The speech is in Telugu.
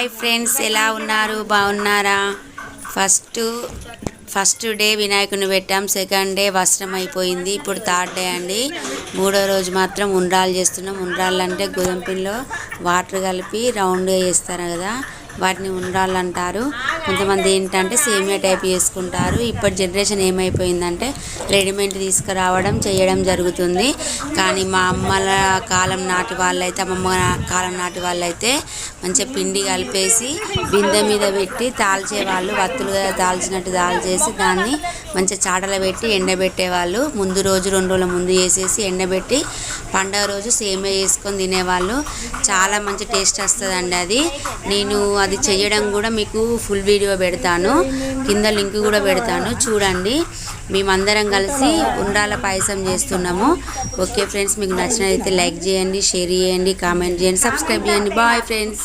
హాయ్ ఫ్రెండ్స్, ఎలా ఉన్నారు? బాగున్నారా? ఫస్ట్ డే వినాయకుని పెట్టాం. సెకండ్ డే వస్త్రం అయిపోయింది. ఇప్పుడు థర్డ్ డే అండి. మూడో రోజు మాత్రం ఉండ్రాలు చేస్తున్నాం. ఉండ్రాలు అంటే గోధుమ పిండిలో వాటర్ కలిపి రౌండ్గా చేస్తారు కదా, వాటిని ఉండ్రాలు అంటారు. కొంతమంది ఏంటంటే సేమియా టైప్ చేసుకుంటారు. ఇప్పటి జనరేషన్ ఏమైపోయిందంటే రెడీమేడ్ తీసుకురావడం చేయడం జరుగుతుంది. కానీ మా అమ్మల కాలం నాటి వాళ్ళైతే, అమ్మమ్మ కాలం నాటి వాళ్ళైతే మంచిగా పిండి కలిపేసి బిందె మీద పెట్టి తాల్చేవాళ్ళు. వత్తులుగా తాల్చినట్టు దాల్చేసి దాన్ని మంచిగా చాటలో పెట్టి ఎండబెట్టేవాళ్ళు. ముందు రోజు 2 రోజుల ముందు వేసేసి ఎండబెట్టి పండగ రోజు సేమియా చేసుకొని తినేవాళ్ళు. చాలా మంచి టేస్ట్ వస్తుందండి అది. నేను అది చేయడం కూడా మీకు ఫుల్ వీడియో పెడతాను, కింద లింక్ కూడా పెడతాను, చూడండి. మేమందరం కలిసి ఉండ్రాల పాయసం చేస్తున్నాము. ఓకే ఫ్రెండ్స్, మీకు నచ్చినట్లయితే లైక్ చేయండి, షేర్ చేయండి, కామెంట్ చేయండి, సబ్స్క్రైబ్ చేయండి. Bye friends.